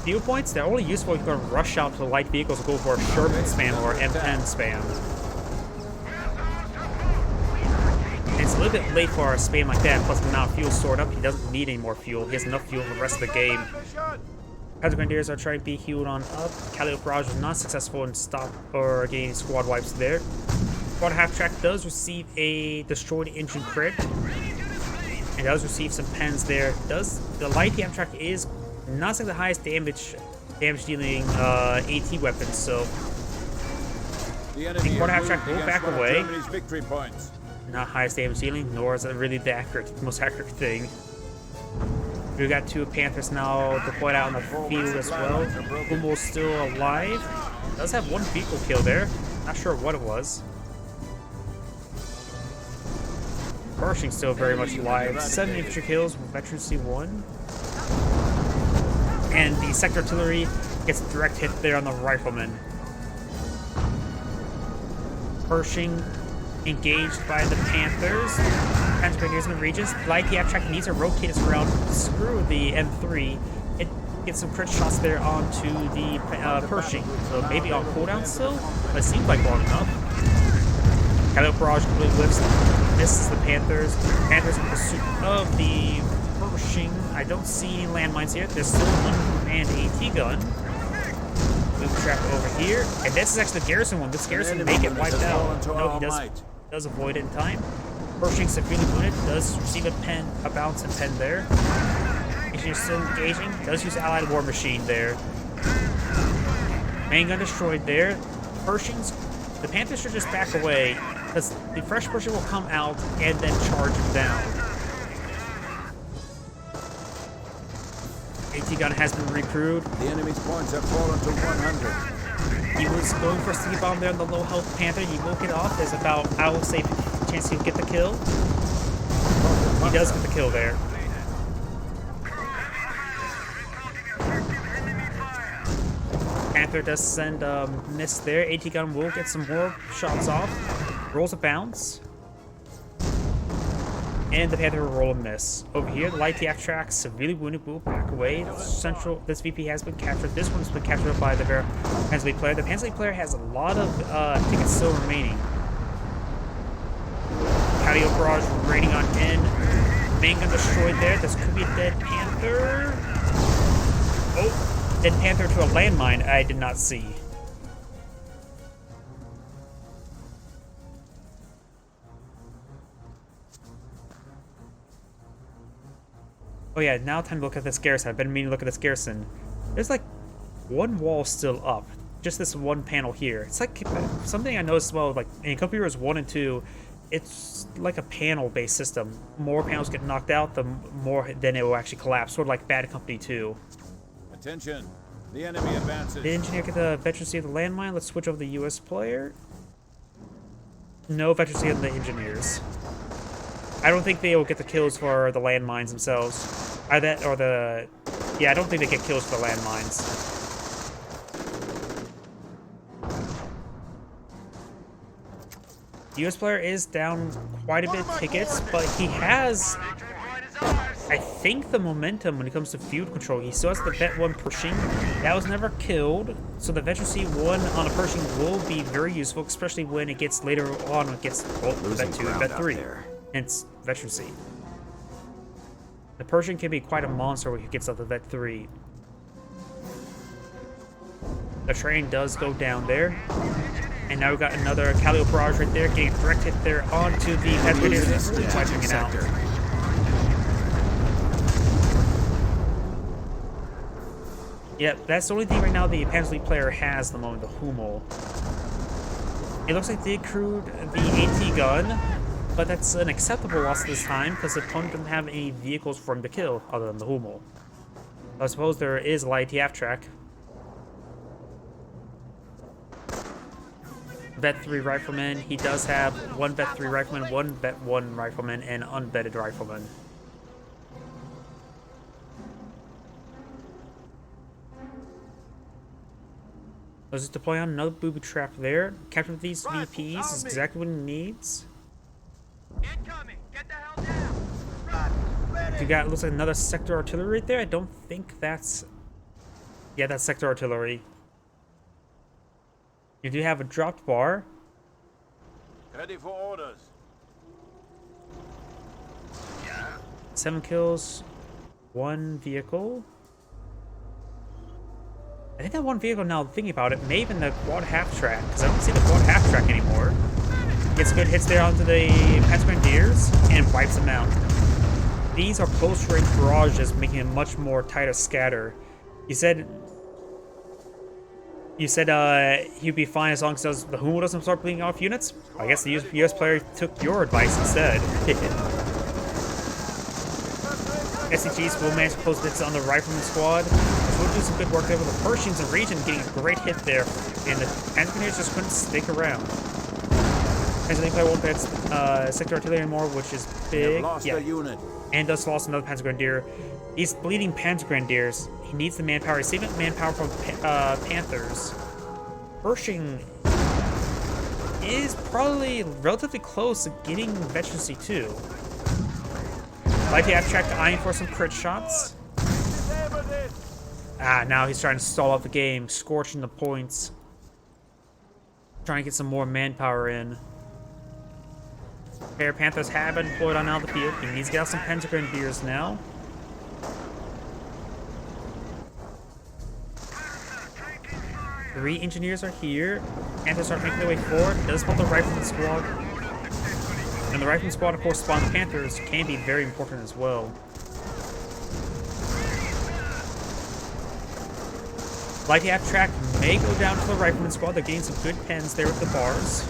viewpoints, they're only useful if you're going to rush out to light vehicles and go for a Sherman spam or M10 spam. It's a little bit late for a spam like that, plus the amount of fuel stored up, he doesn't need any more fuel. He has enough fuel for the rest of the game. Panzer Grenadiers are trying to be healed on up. Calliope Barrage was not successful in stop or getting squad wipes there. Squad half track does receive a destroyed engine crit. And does receive some pens there. The light half track is not the highest damage dealing AT weapons, so The enemy Quarter half is track moving will back against one of away. Germany's victory points. not highest damage dealing, nor is it really the most accurate thing. We got 2 Panthers now deployed out in the field as well. Humbol's still alive. Does have 1 vehicle kill there. Not sure what it was. Pershing's still very much alive. 7 infantry kills, veterancy 1. And the sector artillery gets a direct hit there on the rifleman. Pershing engaged by the Panthers. Panzer Grenadiers in the regions. Light the track needs to rotate us around. Screw the M3. It gets some crit shots there onto the Pershing. So maybe on cooldown still, but it seems like long enough. Calliope Barrage completely whiffs This is the Panthers. Panthers in pursuit of the Pershing. I don't see any landmines here. There's still an unmanned AT gun. Move trap over here. And this is actually the garrison one. This garrison may get wiped out. No, he does avoid it in time. Pershing severely wounded. Does receive a bounce and pen there. Engineer still engaging. Does use Allied War Machine there. Main gun destroyed there. Pershings. The Panthers should just back away, because the fresh Pershing will come out and then charge him down. AT gun has been recrewed. The enemy's points have fallen to 100. He was going for a C-bomb there on the low health Panther. He will get off. There's about, I will say, 50% chance he'll get the kill. He does get the kill there. Panther does send a miss there. AT gun will get some more shots off. Rolls a bounce. And the Panther will roll a miss. Over here, the light TF track severely wounded will back away. This VP has been captured. This one's been captured by the Panzer player. The Panzer player has a lot of tickets still remaining. Patio barrage raining on in. Main gun destroyed there. This could be a dead Panther. Oh. Dead Panther to a landmine I did not see. Oh yeah, now time to look at this garrison. I've been meaning to look at this garrison. There's like one wall still up. Just this one panel here. It's like something I noticed as well, like in Company Heroes 1 and 2, it's like a panel-based system. More panels get knocked out, the more then it will actually collapse. Sort of like Bad Company 2. Attention, the enemy advances. Did Engineer get the veterancy of the landmine? Let's switch over to the US player. No veterancy of the Engineers. I don't think they will get the kills for the landmines themselves. Yeah, I don't think they get kills for the landmines. The US player is down quite a bit of tickets, but he has, I think, the momentum when it comes to field control. He still has the Vet 1 Pershing. That was never killed, so the veterancy 1 on a Pershing will be very useful, especially when it gets later on, when it gets both Vet 2 and Vet 3. Hence, veterancy. The Pershing can be quite a monster when he gets up to Vet 3. The train does go down there. And now we've got another Calio barrage right there, getting a direct hit there onto the Pathfinders, wiping it out. Yep, that's the only thing right now the Panzer player has at the moment, the Hummel. It looks like they crewed the AT gun, but that's an acceptable loss this time because the opponent doesn't have any vehicles for him to kill other than the Hummel. I suppose there is a light TF track. Vet 3 rifleman. He does have one Vet 3 rifleman, one Vet 1 rifleman, and unvetted rifleman. Let's just deploy on another booby trap there. Capture these VPs is exactly what he needs. Incoming! Get the hell down! Run! Ready! You got, looks like another sector artillery right there. I don't think that's... Yeah, that's sector artillery. You do have a dropped bar. Ready for orders. 7 kills, 1 vehicle. I think that one vehicle, now thinking about it, may have been the quad half track, because I don't see the quad half track anymore. Gets good hits there onto the Panzer Grenadiers and wipes them out. These are close range barrages, making it much more tighter scatter. You said he'd be fine as long as the Hummel doesn't start bleeding off units. I guess the US player took your advice instead. SCGs will manage to close hits on the Rifleman squad. We'll do some good work there with the Pershings and Region getting a great hit there, and the Panzer Grenadiers just couldn't stick around. Panzer player won't get sector artillery anymore, which is big. Lost a unit. And does lost another Panzer Grenadier. These bleeding Panzer Grenadiers, he needs the manpower. He's saving manpower from Panthers. Pershing is probably relatively close to getting veterancy too. Like the abstract eyeing for some crit shots. Now he's trying to stall out the game, scorching the points. Trying to get some more manpower in. Air Panthers have been deployed on out the field. He needs to get out some Panzer Grenadiers now. Three engineers are here. Panthers start making their way forward. Does spawn the rifleman squad. And the rifleman squad, of course, spawn Panthers can be very important as well. Light half track may go down to the rifleman squad. They're getting some good pens there with the bars.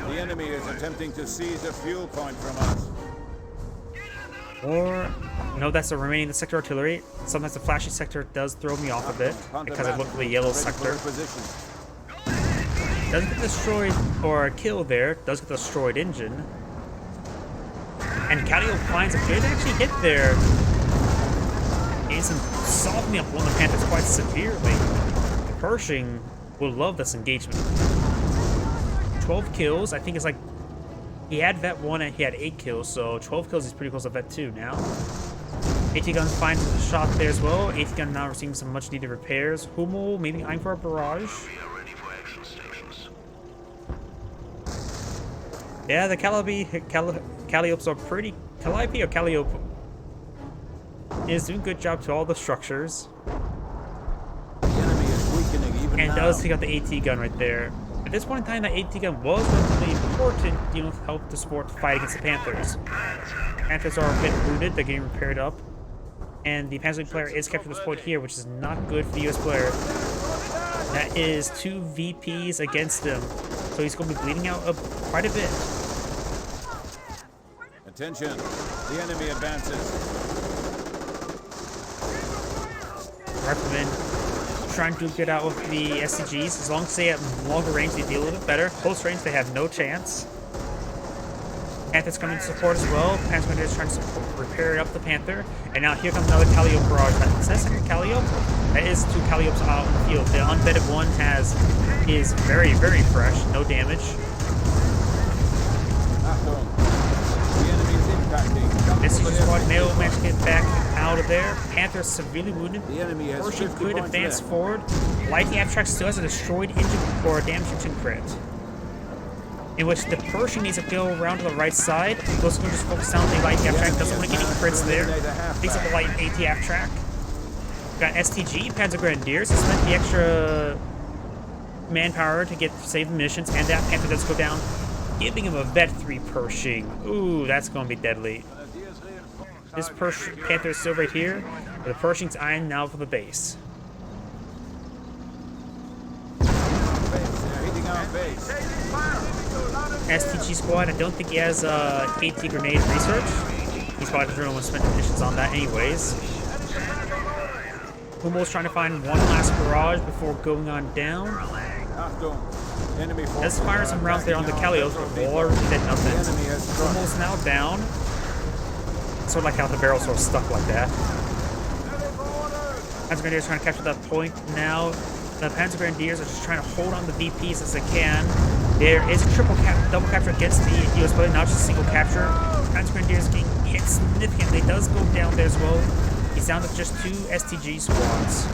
The enemy is attempting to seize a fuel point from us. Or, no, that's the remaining the sector artillery. Sometimes the flashy sector does throw me off a bit because I look at the yellow sector. Doesn't get destroyed or killed there. Does get destroyed engine. And Calliope finds a good actually hit there. He's softening up one of the Panthers quite severely. Pershing will love this engagement. 12 kills, I think it's like he had Vet 1 and he had 8 kills, so 12 kills is pretty close to Vet 2 now. AT gun finds a shot there as well. AT gun now receiving some much needed repairs. Hummel maybe eyeing for a barrage. Yeah, the Calliopes are pretty. Calliope or Calliope is doing a good job to all the structures. The enemy is weakening even And now. does take out the AT gun right there. At this point in time, that AT gun was relatively important, you know, to help the support fight against the Panthers. Panthers are a bit wounded, they're getting repaired up. And the Panzer player is captured this point here, which is not good for the US player. That is 2 VPs against him. So he's going to be bleeding out quite a bit. Attention, the enemy advances. Riflemen trying to get out with the SCGs. As long as they have longer range, they deal a little bit better. Close range, they have no chance. Panther's coming to support as well. Panzer is trying to repair up the Panther. And now here comes another Calliope barrage. Is that a second Calliope? That is 2 Calliopes out in the field. The unvetted one is very, very fresh. No damage. Achtung, the enemy is impacting. SCG squad may manage to get back out of there. Panther is severely wounded. The enemy has Pershing 50 could points advance left. forward. Light abstract still has a destroyed engine or a damaged engine crit. In which the Pershing needs to go around to the right side. Those can just focus down the light abstract. Doesn't want to get any crits there. Takes up the light AT abstract. Got STG, Panzer Grenadiers. He spent the extra manpower to save the missions, and that Panther does go down, giving him a Vet 3 Pershing. Ooh, that's going to be deadly. This Panther is still right here. The Pershing's eyeing now for the base. They're hitting our base. STG squad, I don't think he has AT grenade research. He's probably just going to spend missions on that anyways. Hummel's trying to find one last barrage before going on down. Achtung, enemy Let's fire some rounds there on the Calliope, but largely did nothing. Hummel's now down. Sort of like how the barrel's sort of stuck like that. Panzer Grenadiers trying to capture that point now. The Panzer Grenadiers are just trying to hold on the VPs as they can. There is a double capture against the US player, not just a single capture. Panzer Grenadiers getting hit significantly. Does go down there as well. He's down to just 2 STG squads.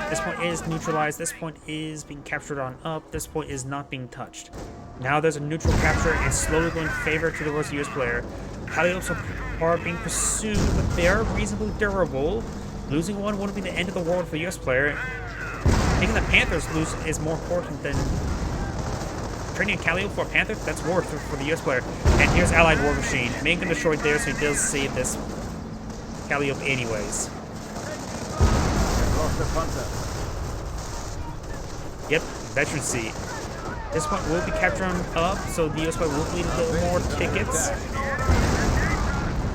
This point is neutralized. This point is being captured on up. This point is not being touched. Now there's a neutral capture and slowly going in favor towards the US player. Calliopes are being pursued, but they are reasonably durable. Losing one wouldn't be the end of the world for the US player. Taking the Panthers lose is more important than trading a Calliope for a Panther. That's worth it for the US player. And here's Allied War Machine. Making him destroyed there, so he does save this Calliope anyways. Lost the Panzer. Yep, veteran seat. This point will be captured up, so the US player will need a little more tickets.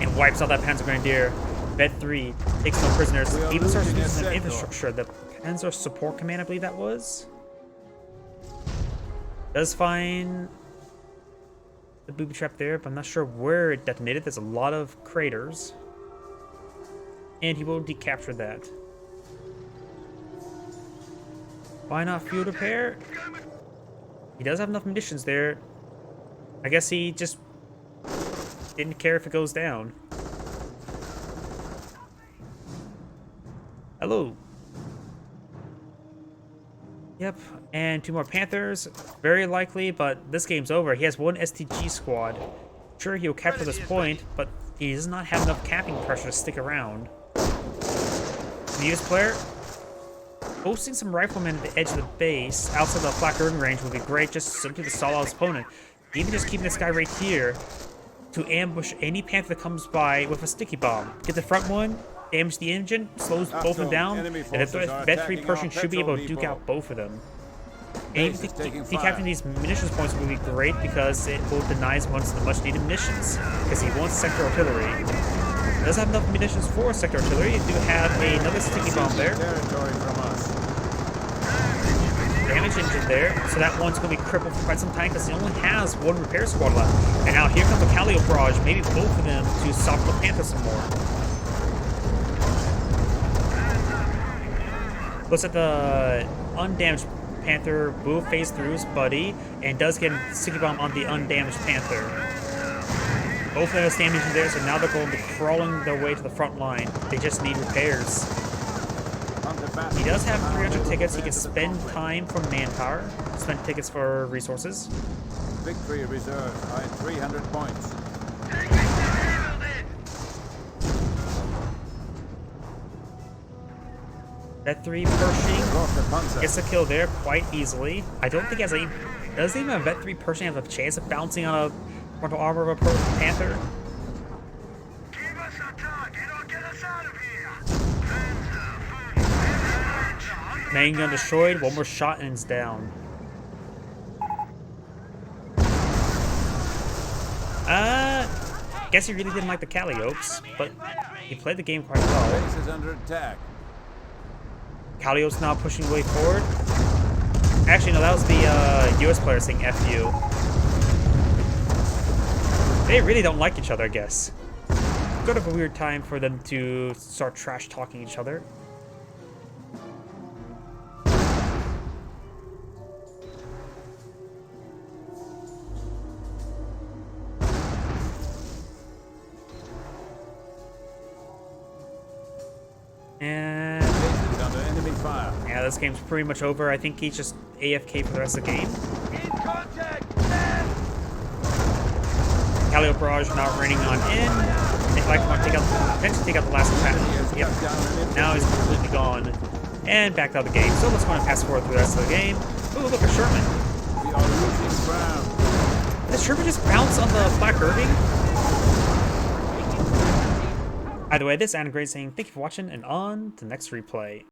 And wipes out that Panzer Grenadier. Vet 3 takes no prisoners. Even starts losing some infrastructure. The Panzer Support Command, I believe that was. Does find the booby trap there, but I'm not sure where it detonated. There's a lot of craters. And he will decapture that. Why not field repair? He does have enough munitions there. I guess he just didn't care if it goes down. Hello. Yep, and 2 more Panthers. Very likely, but this game's over. He has 1 STG squad. Sure, he'll capture this point, but he does not have enough capping pressure to stick around. The US player, posting some riflemen at the edge of the base, outside the flak urban range would be great, just simply to stall out his opponent. Even just keeping this guy right here to ambush any Panther that comes by with a sticky bomb. Get the front one, damage the engine, slows both of them down, and the Vet 3 Pershing should be able to duke out both of them. And decapturing these munitions points would be great because it will deny his opponents the much needed munitions, because he wants sector artillery. He does have enough munitions for sector artillery. You do have another sticky bomb there. Territory from us. Damage engine there, so that one's going to be crippled for quite some time because he only has 1 repair squad left. And now here comes the Callio barrage, maybe both of them to soften the Panther some more. Looks at the undamaged Panther, Boo phase through his buddy, and does get a sticky bomb on the undamaged Panther. Both of them have damage in there, so now they're going to be crawling their way to the front line. They just need repairs. He does have 300 tickets. He can spend time for manpower, spend tickets for resources. Victory reserves are at 300 points. That 3 Pershing gets a kill there quite easily. I don't think he has a... Does even a Vet 3 Pershing have a chance of bouncing on a frontal armor of a Panther? Give us a target or get us out of here. Main gun destroyed. 1 more shot and it's down. Guess he really didn't like the Calliopes, but he played the game quite well. Base is under attack. Callio's now pushing way forward. Actually, no, that was the US player saying F you. They really don't like each other, I guess. Sort of a weird time for them to start trash talking each other. And Base is under enemy fire. yeah, this game's pretty much over. I think he's just AFK for the rest of the game. In contact, man! Callio barrage now raining on in. They like to take out, eventually take out the last attack. Yep. Now he's completely gone and backed out of the game. So let's go and pass forward through the rest of the game. Ooh, look at Sherman. We are losing ground. Did Sherman just bounce on the Black Irving? Either way, this is Adam Gray saying thank you for watching and on to the next replay.